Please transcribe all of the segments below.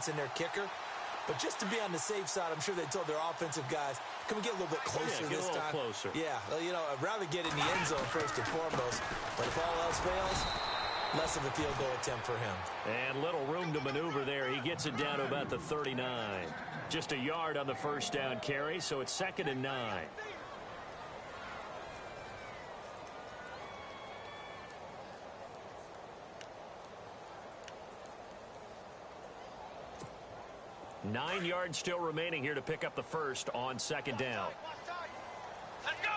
defense and their kicker. But just to be on the safe side, I'm sure they told their offensive guys, can we get a little bit closer this time? Closer. Yeah, well, you know, I'd rather get in the end zone first and foremost. But if all else fails, less of a field goal attempt for him. And little room to maneuver there. He gets it down to about the 39. Just a yard on the first down carry, so it's 2nd and 9. Nine yards still remaining here to pick up the first on 2nd down. Let's go.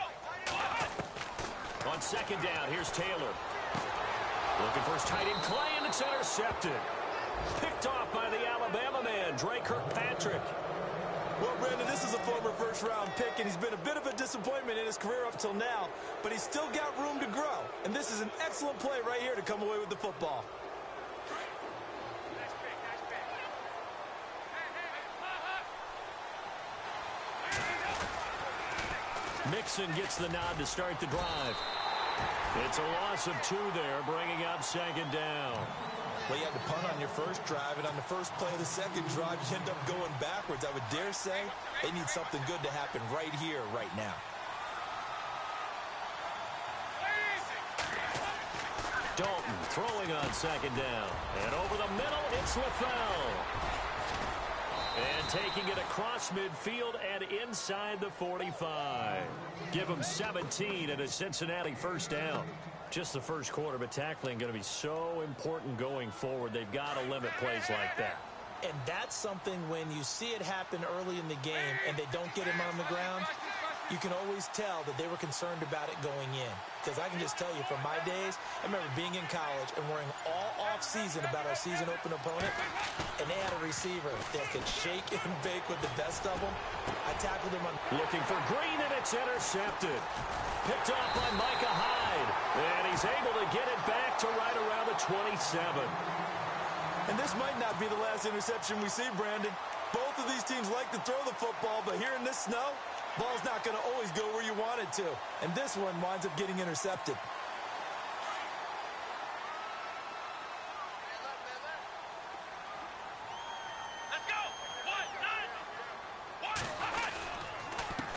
On 2nd down, here's Taylor. Looking for his tight end, Clay, and it's intercepted. Picked off by the Alabama man, Dre Kirkpatrick. Well, Brandon, this is a former first-round pick, and he's been a bit of a disappointment in his career up till now, but he's still got room to grow. And this is an excellent play right here to come away with the football. Mixon gets the nod to start the drive. It's a loss of 2 there, bringing up 2nd down. Well, you had to punt on your first drive, and on the first play of the second drive, you end up going backwards. I would dare say they need something good to happen right here, right now. Dalton throwing on 2nd down. And over the middle, it's LaFell. And taking it across midfield and inside the 45. Give them 17 and a Cincinnati first down. Just the first quarter, but tackling going to be so important going forward. They've got to limit plays like that. And that's something when you see it happen early in the game and they don't get him on the ground, you can always tell that they were concerned about it going in. Because I can just tell you from my days, I remember being in college and worrying all off-season about our season-open opponent, and they had a receiver that could shake and bake with the best of them. I tackled him on... Looking for Green, and it's intercepted. Picked off by Micah Hyde, and he's able to get it back to right around the 27. And this might not be the last interception we see, Brandon. Both of these teams like to throw the football, but here in this snow, ball's not going to always go where you want it to. And this one winds up getting intercepted. Let's go.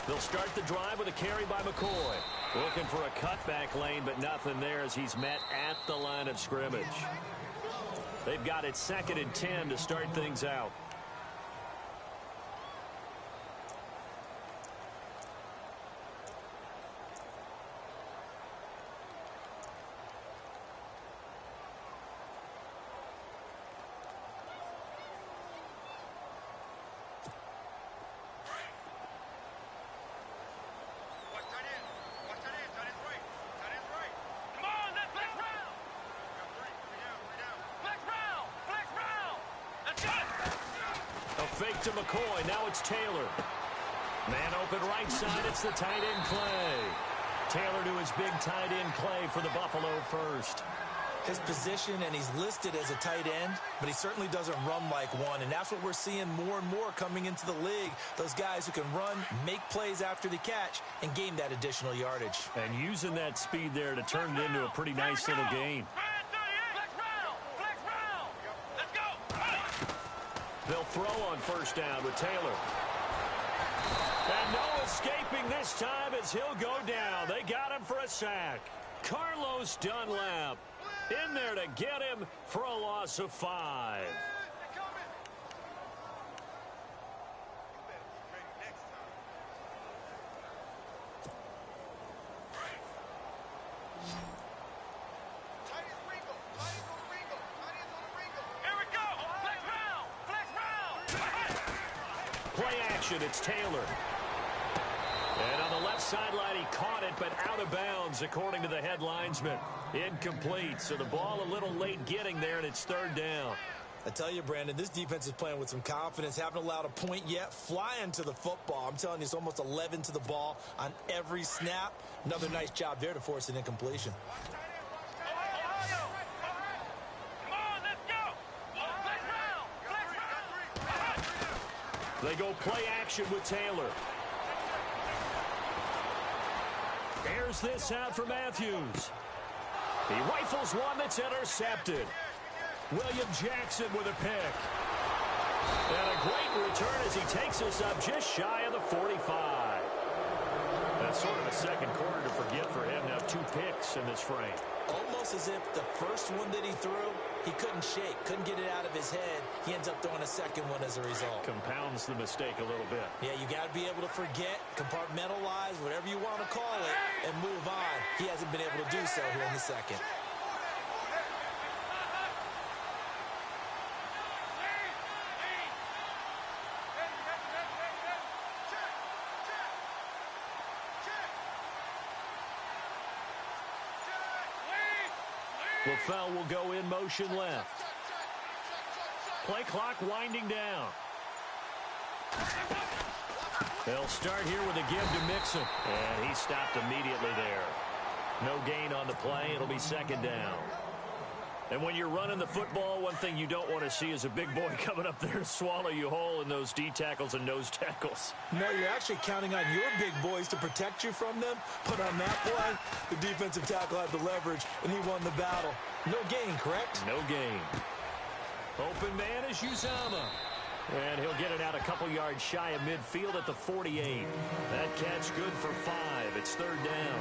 They'll start the drive with a carry by McCoy. Looking for a cutback lane, but nothing there as he's met at the line of scrimmage. They've got it 2nd and 10 to start things out. Fake to McCoy. Now it's Taylor. Man open right side. It's the tight end Clay. Taylor to his big tight end play for the Buffalo first. His position, and he's listed as a tight end, but he certainly doesn't run like one, and that's what we're seeing more and more coming into the league. Those guys who can run, make plays after the catch, and gain that additional yardage. And using that speed there to turn it into a pretty nice little gain. They'll throw on first down with Taylor. And no escaping this time as he'll go down. They got him for a sack. Carlos Dunlap in there to get him for a loss of 5. It's Taylor. And on the left sideline, he caught it, but out of bounds, according to the head linesman. Incomplete, so the ball a little late getting there, and it's 3rd down. I tell you, Brandon, this defense is playing with some confidence. Haven't allowed a point yet. Flying to the football. I'm telling you, it's almost 11 to the ball on every snap. Another nice job there to force an incompletion. They go play action with Taylor. Airs this out for Matthews. He rifles one that's intercepted. William Jackson with a pick. great return as he takes us up just shy of the 45. That's sort of a second quarter to forget for him. Now 2 picks in this frame. Almost as if the first one that he threw, he couldn't shake, couldn't get it out of his head. He ends up throwing a second one as a result. Compounds the mistake a little bit. Yeah, you got to be able to forget, compartmentalize, whatever you want to call it, and move on. He hasn't been able to do so here in the second. LaFell will go in motion left. Play clock winding down. They'll start here with a give to Mixon. And he stopped immediately there. No gain on the play. It'll be second down. And when you're running the football, one thing you don't want to see is a big boy coming up there to swallow you whole in those D tackles and nose tackles. No, you're actually counting on your big boys to protect you from them. But on that play, the defensive tackle had the leverage, and he won the battle. No gain, correct? No gain. Open man is Uzama. And he'll get it out a couple yards shy of midfield at the 48. That catch good for 5. It's third down.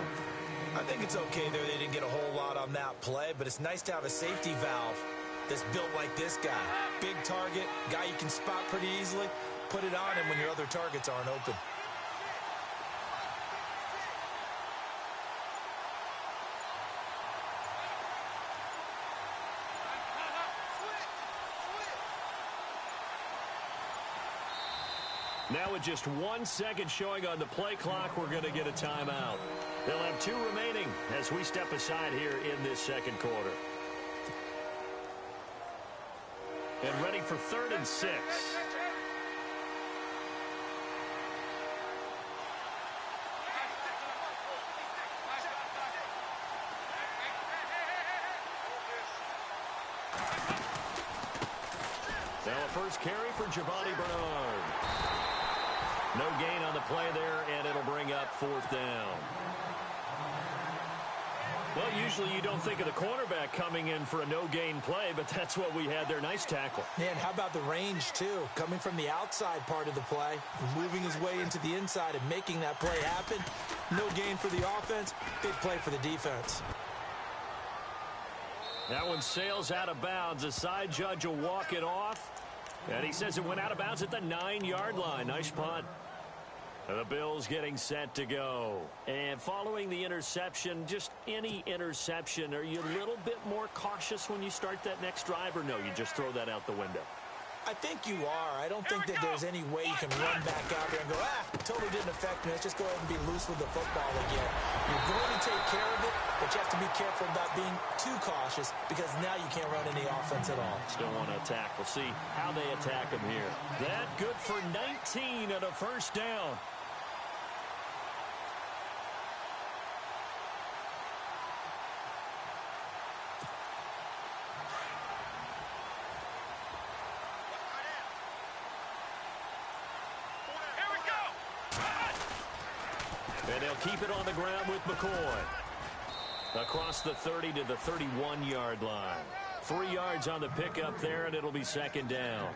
I think it's okay there. They didn't get a whole lot on that play, but it's nice to have a safety valve that's built like this guy. Big target, guy you can spot pretty easily. Put it on him when your other targets aren't open. Now with just 1 second showing on the play clock, we're going to get a timeout. They'll have 2 remaining as we step aside here in this second quarter. And ready for 3rd and 6. Now a first carry for Giovanni Bernard. No gain on the play there, and it'll bring up 4th down. Well, usually you don't think of the cornerback coming in for a no-gain play, but that's what we had there. Nice tackle. Man, how about the range, too? Coming from the outside part of the play, moving his way into the inside and making that play happen. No gain for the offense, big play for the defense. That one sails out of bounds. The side judge will walk it off. And he says it went out of bounds at the 9-yard line. Nice punt. The Bills getting set to go. And following the interception, just any interception, are you a little bit more cautious when you start that next drive, or no, you just throw that out the window? I think you are. I don't think that there's any way you can run back out there and go, totally didn't affect me. Let's just go ahead and be loose with the football again. You're going to take care of it, but you have to be careful about being too cautious because now you can't run any offense at all. Still want to attack. We'll see how they attack him here. That good for 19 and a first down. And they'll keep it on the ground with McCoy. Across the 30 to the 31-yard line. 3 yards on the pickup there, and it'll be second down.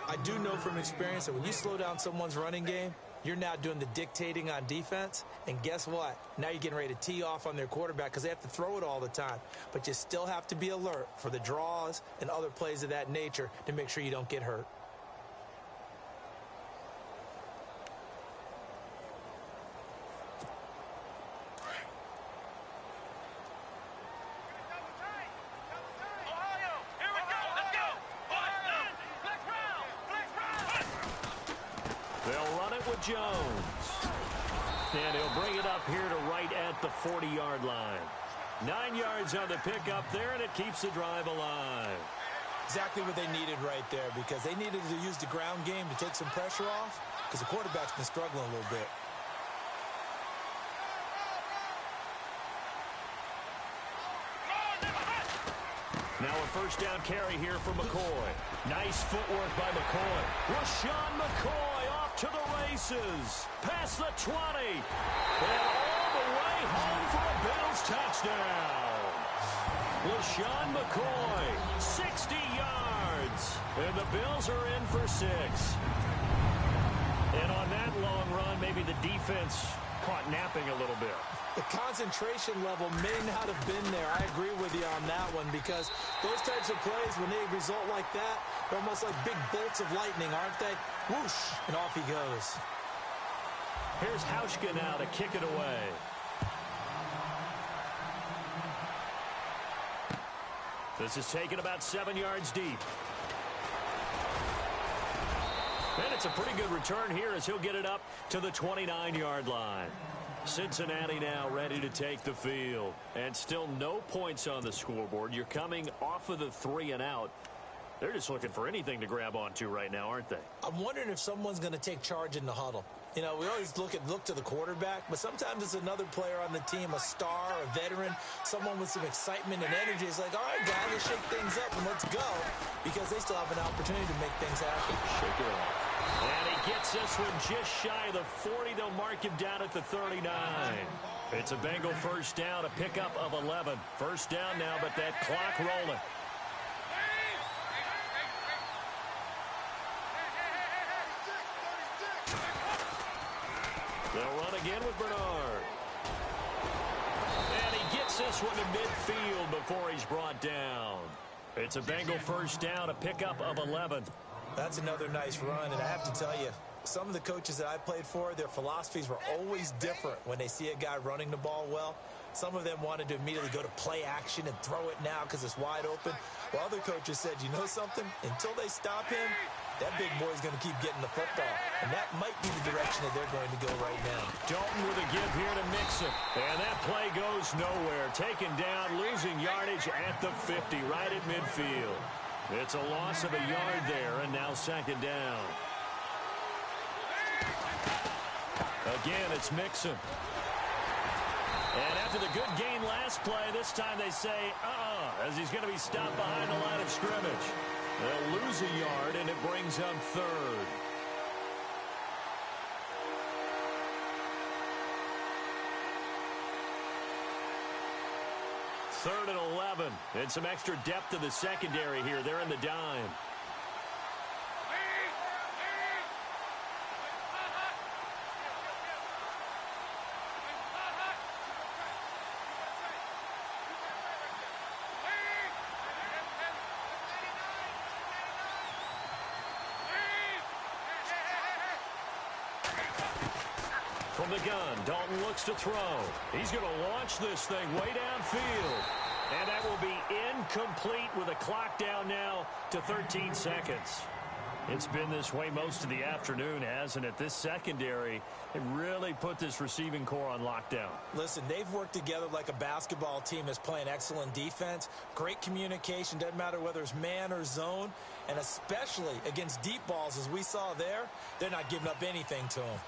I do know from experience that when you slow down someone's running game, you're now doing the dictating on defense. And guess what? Now you're getting ready to tee off on their quarterback because they have to throw it all the time. But you still have to be alert for the draws and other plays of that nature to make sure you don't get hurt. Jones. And he'll bring it up here to right at the 40-yard line. 9 yards on the pickup there, and it keeps the drive alive. Exactly what they needed right there because they needed to use the ground game to take some pressure off because the quarterback's been struggling a little bit. Now a first down carry here for McCoy. Nice footwork by McCoy. Rashawn McCoy off to the races. Past the 20. And all the way home for a Bills touchdown. LaShawn McCoy, 60 yards. And the Bills are in for 6. And on that long run, maybe the defense caught napping a little bit. The concentration level may not have been there. I agree with you on that one, because those types of plays, when they result like that, they're almost like big bolts of lightning, aren't they? Whoosh, and off he goes. Here's Hauschka now to kick it away. This is taken about 7 yards deep. And it's a pretty good return here as he'll get it up to the 29-yard line. Cincinnati now ready to take the field. And still no points on the scoreboard. You're coming off of the 3 and out. They're just looking for anything to grab onto right now, aren't they? I'm wondering if someone's going to take charge in the huddle. You know, we always look to the quarterback, but sometimes it's another player on the team, a star, a veteran, someone with some excitement and energy. It's like, all right, guys, let's shake things up and let's go, because they still have an opportunity to make things happen. Shake it off. And he gets this one just shy of the 40. They'll mark him down at the 39. It's a Bengal first down, a pickup of 11. First down now, but that clock rolling. They'll run again with Bernard. And he gets this one to midfield before he's brought down. It's a Bengal first down, a pickup of 11. That's another nice run, and I have to tell you, some of the coaches that I played for, their philosophies were always different when they see a guy running the ball well. Some of them wanted to immediately go to play action and throw it now because it's wide open. While other coaches said, you know something? Until they stop him, that big boy's going to keep getting the football. And that might be the direction that they're going to go right now. Dalton with a give here to Mixon. And that play goes nowhere. Taken down, losing yardage at the 50, right at midfield. It's a loss of a yard there, and now second down. Again, it's Mixon. And after the good gain last play, this time they say, as he's going to be stopped behind the line of scrimmage. They'll lose a yard, and it brings up third. Third and 11, and some extra depth to the secondary here. They're in the dime. From the gun, Dalton looks to throw. He's going to launch this thing way downfield. And that will be incomplete with a clock down now to 13 seconds. It's been this way most of the afternoon, hasn't it? This secondary, it really put this receiving core on lockdown. Listen, they've worked together like a basketball team that's playing excellent defense. Great communication, doesn't matter whether it's man or zone. And especially against deep balls, as we saw there, they're not giving up anything to them.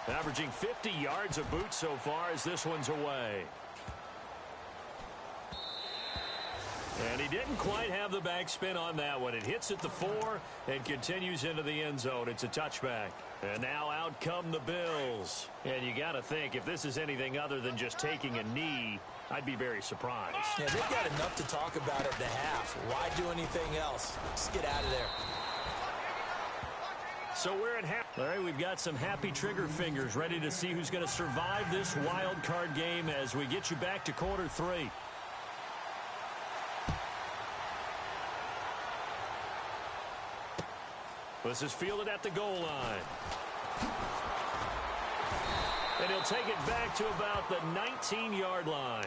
Averaging 50 yards a boot so far as this one's away. And he didn't quite have the backspin on that one. It hits at the 4 and continues into the end zone. It's a touchback. And now out come the Bills. And you got to think, if this is anything other than just taking a knee, I'd be very surprised. Yeah, they've got enough to talk about at the half. Why do anything else? Just get out of there. So we're at half. All right, we've got some happy trigger fingers ready to see who's going to survive this wild card game as we get you back to quarter 3. This is fielded at the goal line. And he'll take it back to about the 19-yard line.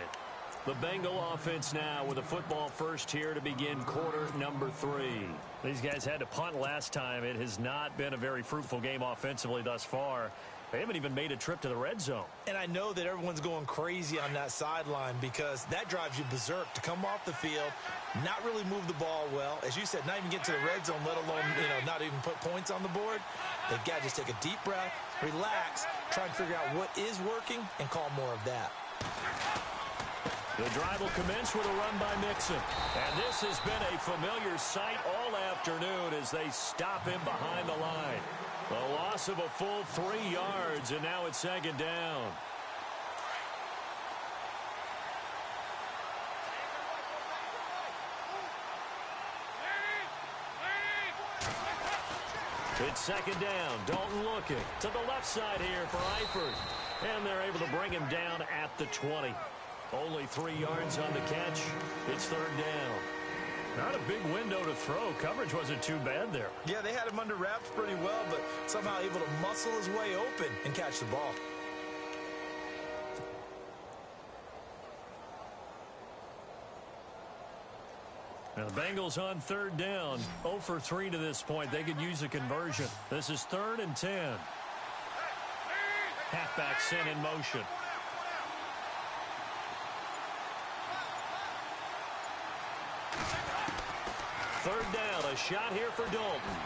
The Bengal offense now with a football first here to begin quarter number 3. These guys had to punt last time. It has not been a very fruitful game offensively thus far. They haven't even made a trip to the red zone. And I know that everyone's going crazy on that sideline because that drives you berserk to come off the field, not really move the ball well. As you said, not even get to the red zone, let alone, not even put points on the board. They've got to just take a deep breath, relax, try and figure out what is working, and call more of that. The drive will commence with a run by Mixon. And this has been a familiar sight all afternoon as they stop him behind the line. The loss of a full 3 yards, and now it's second down. It's second down. Dalton looking to the left side here for Eifert. And they're able to bring him down at the 20. Only 3 yards on the catch. It's third down. Not a big window to throw. Coverage wasn't too bad there. Yeah, they had him under wraps pretty well, but somehow able to muscle his way open and catch the ball. Now the Bengals on third down. 0 for 3 to this point. They could use a conversion. This is 3rd and 10. Halfback sent in motion. Third down, a shot here for Dalton.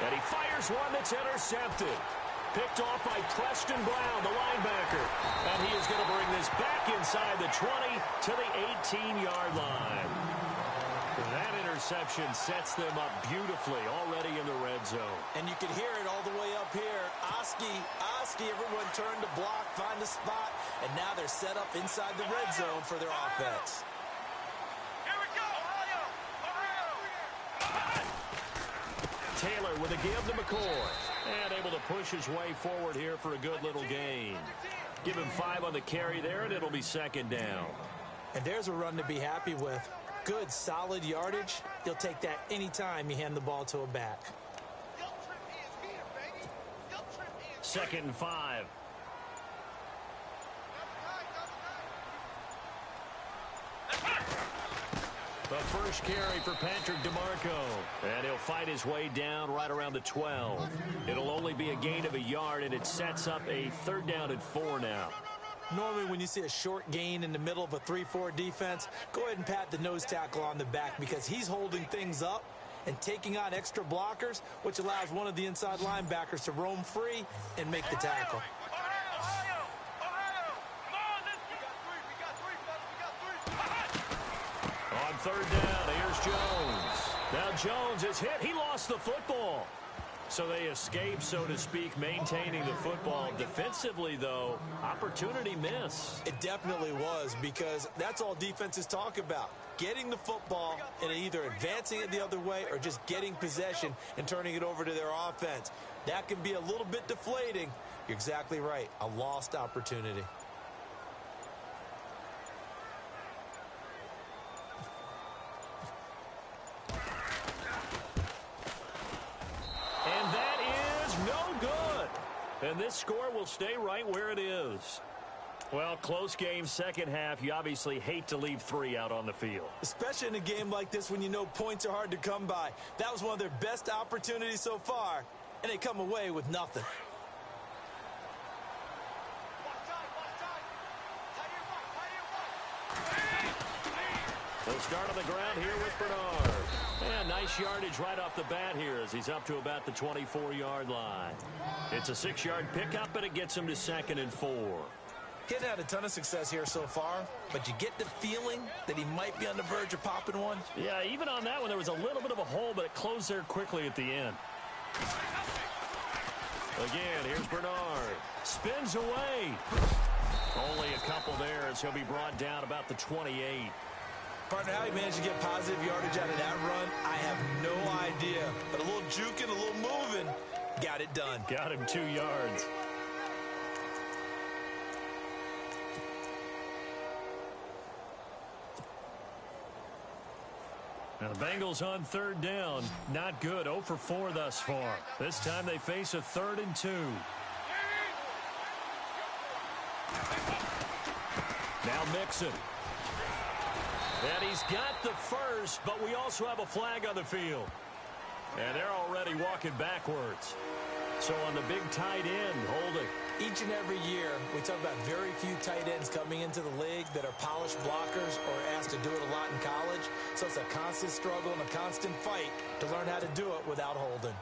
And he fires one that's intercepted. Picked off by Preston Brown, the linebacker. And he is going to bring this back inside the 20 to the 18-yard line. That interception sets them up beautifully already in the red zone. And you can hear it all the way up here. Oski, everyone turned to block, find a spot, and now they're set up inside the red zone for their offense. Here we go, Taylor with a give to McCoy. And able to push his way forward here for a good little gain. Give him 5 on the carry there, and it'll be second down. And there's a run to be happy with. Good, solid yardage. You'll take that anytime you hand the ball to a back. Second and 5. The first carry for Patrick DeMarco. And he'll fight his way down right around the 12. It'll only be a gain of a yard, and it sets up a third down and 4 now. Normally when you see a short gain in the middle of a 3-4 defense, go ahead and pat the nose tackle on the back because he's holding things up and taking on extra blockers, which allows one of the inside linebackers to roam free and make the tackle. On third down, here's Jones. Now Jones is hit. He lost the football. So they escape, so to speak, maintaining the football. Defensively, though, opportunity miss. It definitely was because that's all defenses talk about. Getting the football and either advancing it the other way or just getting possession and turning it over to their offense. That can be a little bit deflating. You're exactly right. A lost opportunity. And this score will stay right where it is. Well, close game, second half. You obviously hate to leave 3 out on the field. Especially in a game like this when you know points are hard to come by. That was one of their best opportunities so far, and they come away with nothing. They'll start on the ground here with Bernard. And nice yardage right off the bat here as he's up to about the 24-yard line. It's a 6-yard pickup, and it gets him to 2nd and 4. He hasn't had a ton of success here so far, but you get the feeling that he might be on the verge of popping one. Yeah, even on that one, there was a little bit of a hole, but it closed there quickly at the end. Again, here's Bernard. Spins away. Only a couple there as he'll be brought down about the 28. Partner, how he managed to get positive yardage out of that run, I have no idea. But a little juking, a little moving, got it done. Got him 2 yards. Now the Bengals on third down. Not good. 0 for 4 thus far. This time they face a 3rd and 2. Now Mixon. And he's got the first, but we also have a flag on the field. And they're already walking backwards. So on the big tight end, holding. Each and every year, we talk about very few tight ends coming into the league that are polished blockers or asked to do it a lot in college. So it's a constant struggle and a constant fight to learn how to do it without holding.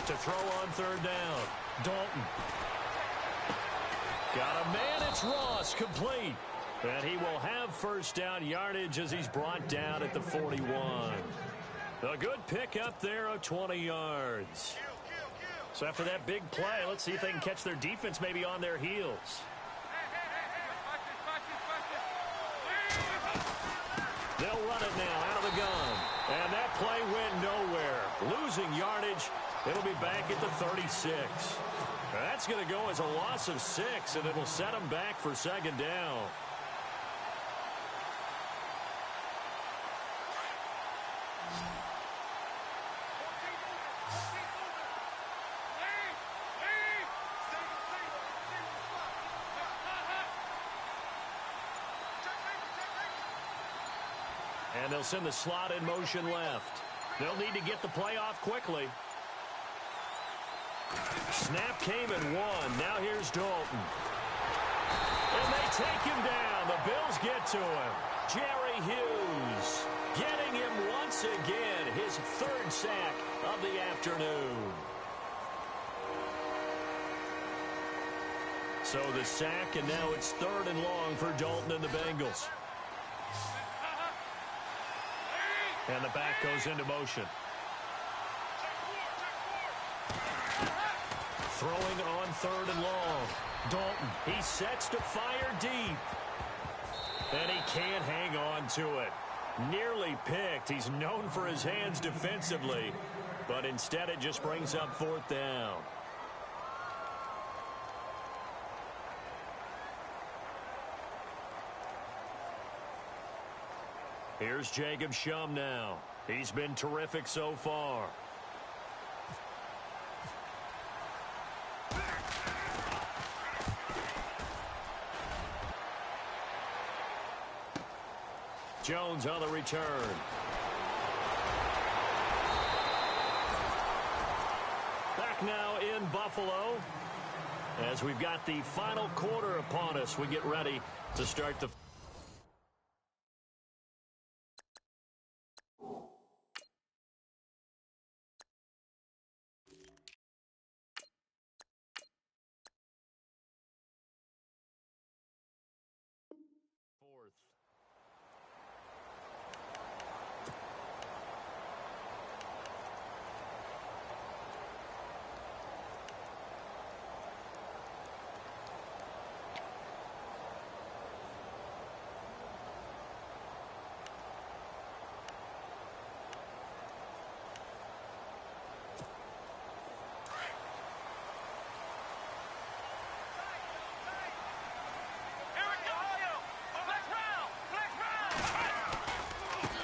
To throw on third down, Dalton. Got a man, it's Ross, complete. And he will have first down yardage as he's brought down at the 41. A good pickup there of 20 yards. So after that big play, let's see if they can catch their defense maybe on their heels. They'll run it now out of the gun. And that play went nowhere. Losing yardage. It'll be back at the 36. That's going to go as a loss of 6, and it'll set them back for second down. And they'll send the slot in motion left. They'll need to get the play off quickly. Snap came and won. Now here's Dalton. And they take him down. The Bills get to him. Jerry Hughes getting him once again. His third sack of the afternoon. So the sack, and now it's 3rd and long for Dalton and the Bengals. And the back goes into motion. Throwing on 3rd and long. Dalton, he sets to fire deep. And he can't hang on to it. Nearly picked. He's known for his hands defensively. But instead it just brings up 4th down. Here's Jacob Shum now. He's been terrific so far. Jones on the return. Back now in Buffalo. As we've got the final quarter upon us, we get ready to start the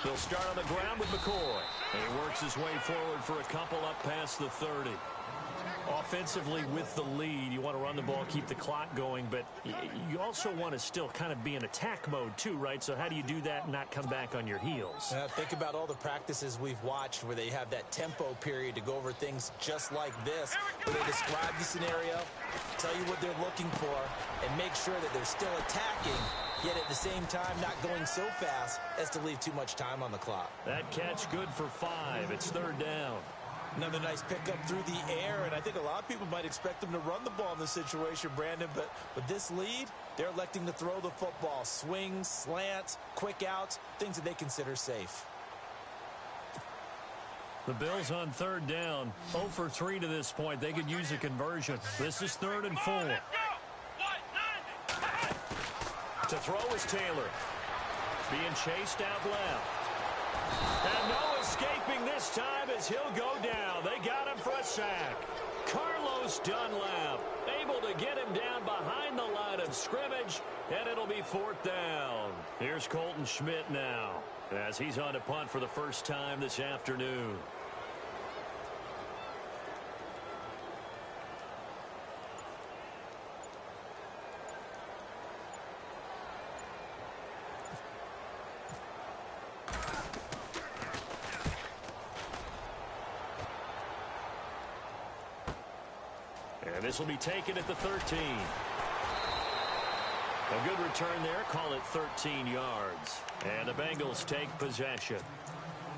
He'll start on the ground with McCoy. And he works his way forward for a couple up past the 30. Offensively with the lead, you want to run the ball, keep the clock going, but you also want to still kind of be in attack mode too, right? So how do you do that and not come back on your heels? Think about all the practices we've watched where they have that tempo period to go over things just like this, where they describe the scenario, tell you what they're looking for, and make sure that they're still attacking, yet at the same time not going so fast as to leave too much time on the clock. That catch good for 5. It's 3rd down. Another nice pickup through the air, and I think a lot of people might expect them to run the ball in this situation, Brandon, but with this lead, they're electing to throw the football. Swings, slants, quick outs, things that they consider safe. The Bills on 3rd down, 0 for 3 to this point. They could use a conversion. This is 3rd and 4. To throw is Taylor. Being chased out left. And no escaping this time as he'll go down. They got him for a sack. Carlos Dunlap able to get him down behind the line of scrimmage, and it'll be 4th down. Here's Colton Schmidt now as he's on to punt for the first time this afternoon. And this will be taken at the 13. A good return there. Call it 13 yards. And the Bengals take possession.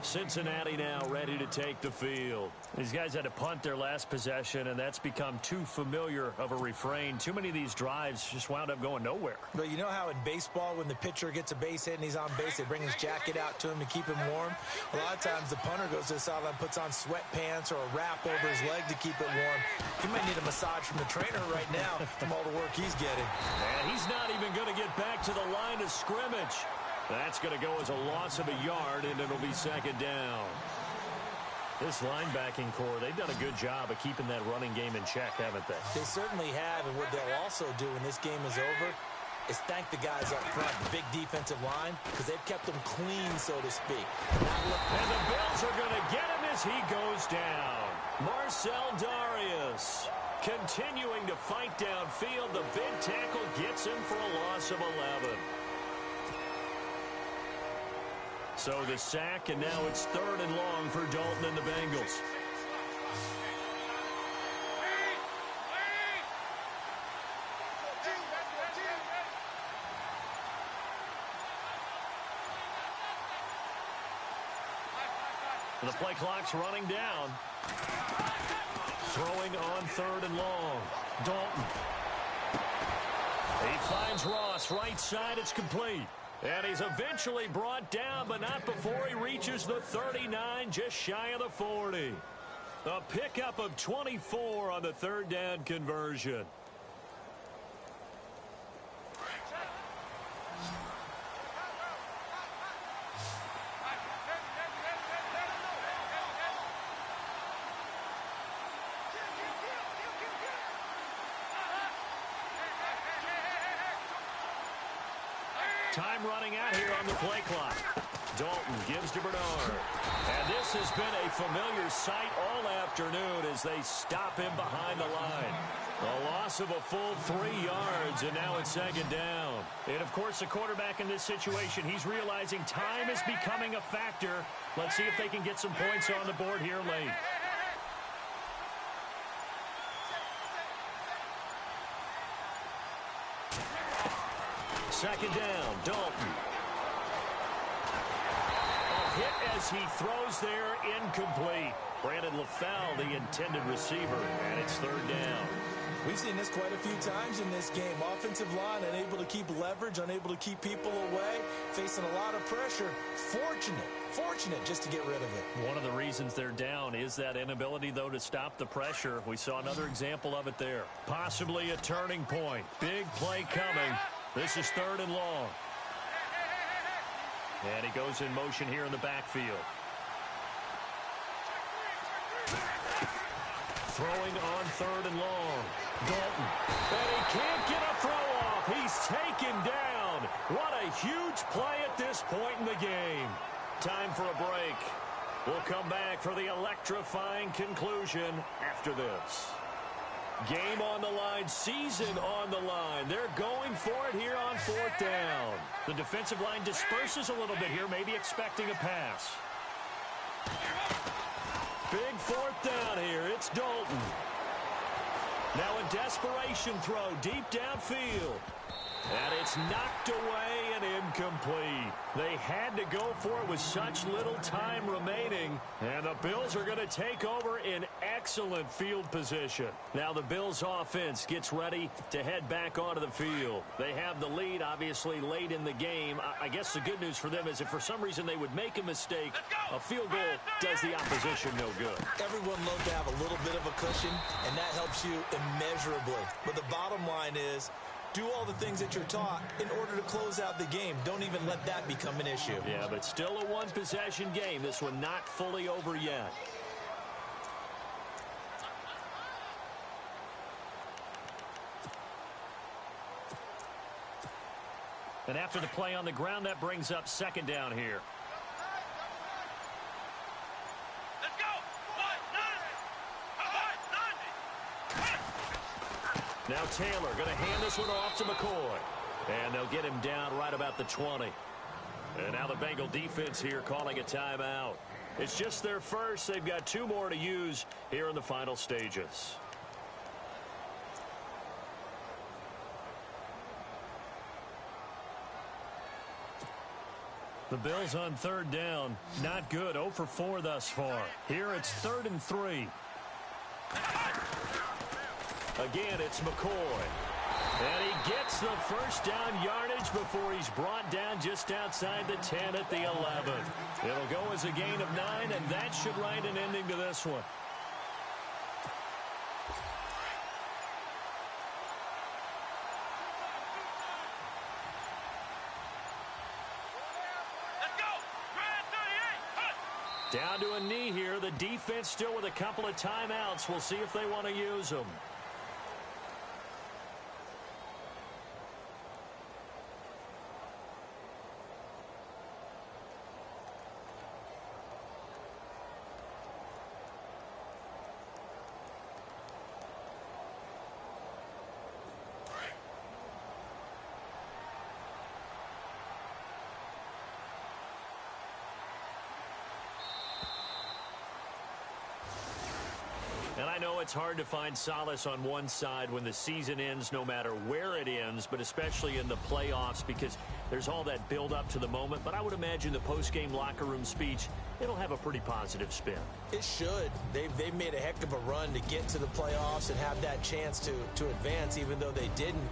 Cincinnati now ready to take the field. These guys had to punt their last possession, and that's become too familiar of a refrain. Too many of these drives just wound up going nowhere. But you know how in baseball, when the pitcher gets a base hit and he's on base, they bring his jacket out to him to keep him warm? A lot of times the punter goes to the sideline, puts on sweatpants or a wrap over his leg to keep it warm. He might need a massage from the trainer right now from all the work he's getting. And he's not even going to get back to the line of scrimmage. That's going to go as a loss of a yard, and it'll be second down. This linebacking core, they've done a good job of keeping that running game in check, haven't they? They certainly have, and what they'll also do when this game is over is thank the guys up front, the big defensive line, because they've kept them clean, so to speak. And the Bills are going to get him as he goes down. Marcel Darius continuing to fight downfield. The big tackle gets him for a loss of 11. So the sack, and now it's 3rd and long for Dalton and the Bengals. The play clock's running down. Throwing on 3rd and long. Dalton. He finds Ross right side. It's complete. And he's eventually brought down, but not before he reaches the 39, just shy of the 40. A pickup of 24 on the 3rd down conversion. Time running out here on the play clock. Dalton gives to Bernard. And this has been a familiar sight all afternoon as they stop him behind the line. A loss of a full 3 yards, and now it's 2nd down. And, of course, the quarterback in this situation, he's realizing time is becoming a factor. Let's see if they can get some points on the board here late. Second down, Dalton. A hit as he throws there, incomplete. Brandon LaFell, the intended receiver, and it's 3rd down. We've seen this quite a few times in this game. Offensive line unable to keep leverage, unable to keep people away, facing a lot of pressure. Fortunate just to get rid of it. One of the reasons they're down is that inability, though, to stop the pressure. We saw another example of it there. Possibly a turning point. Big play coming. This is 3rd and long. And he goes in motion here in the backfield. Throwing on 3rd and long. Dalton. And he can't get a throw off. He's taken down. What a huge play at this point in the game. Time for a break. We'll come back for the electrifying conclusion after this. Game on the line, season on the line. They're going for it here on 4th down. The defensive line disperses a little bit here, maybe expecting a pass. Big 4th down here. It's Dalton. Now a desperation throw deep downfield. And it's knocked away and incomplete. They had to go for it with such little time remaining. And the Bills are going to take over in excellent field position. Now the Bills offense gets ready to head back onto the field. They have the lead, obviously, late in the game. I guess the good news for them is if for some reason they would make a mistake, a field goal does the opposition no good. Everyone loves to have a little bit of a cushion, and that helps you immeasurably. But the bottom line is, do all the things that you're taught in order to close out the game. Don't even let that become an issue. Yeah, but still a one-possession game. This one not fully over yet. And after the play on the ground, that brings up 2nd down here. Let's go. Now Taylor going to hand this one off to McCoy. And they'll get him down right about the 20. And now the Bengal defense here calling a timeout. It's just their first. They've got 2 more to use here in the final stages. The Bills on third down. Not good. 0 for 4 thus far. Here it's 3rd and 3. Again, it's McCoy. And he gets the first down yardage before he's brought down just outside the 10 at the 11. It'll go as a gain of 9, and that should write an ending to this one. Down to a knee here. The defense still with a couple of timeouts. We'll see if they want to use them. And I know it's hard to find solace on one side when the season ends, no matter where it ends, but especially in the playoffs, because there's all that build up to the moment. But I would imagine the post-game locker room speech, it'll have a pretty positive spin. It should. They've made a heck of a run to get to the playoffs and have that chance to advance, even though they didn't.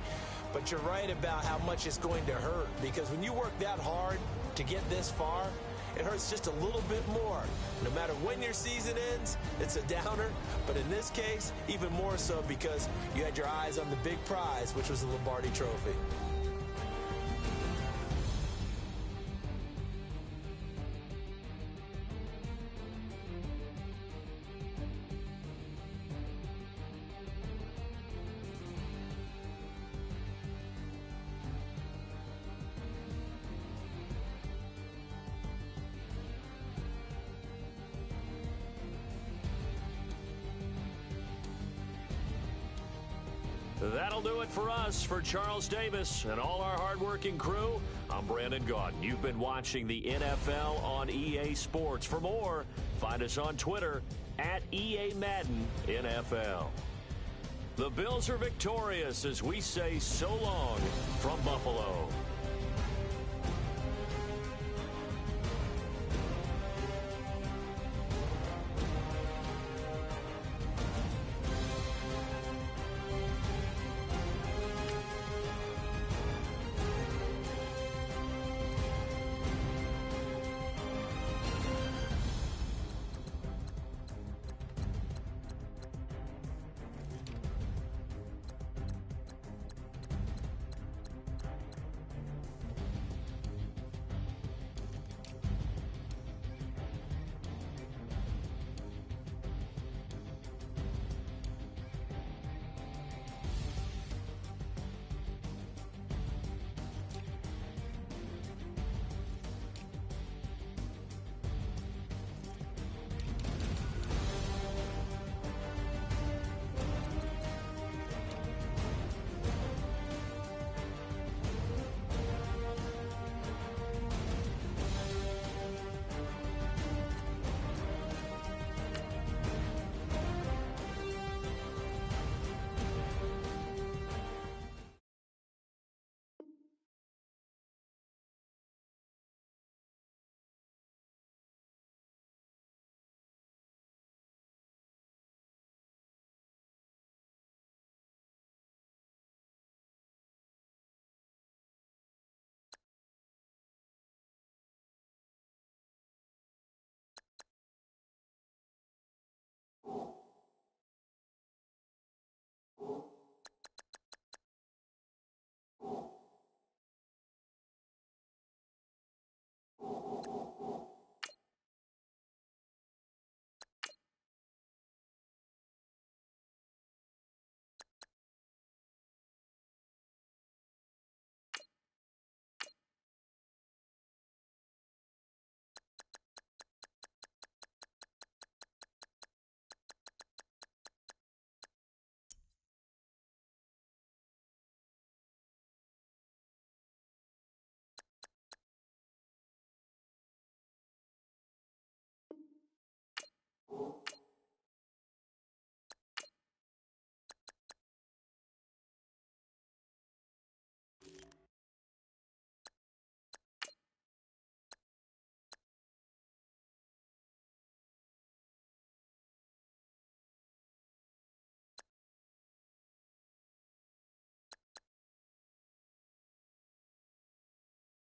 But you're right about how much it's going to hurt, because when you work that hard to get this far, it hurts just a little bit more. No matter when your season ends, it's a downer. But in this case, even more so because you had your eyes on the big prize, which was the Lombardi Trophy. That'll do it for us. For Charles Davis and all our hardworking crew, I'm Brandon Gaudin. You've been watching the NFL on EA Sports. For more, find us on Twitter at EA Madden NFL. The Bills are victorious as we say so long from Buffalo.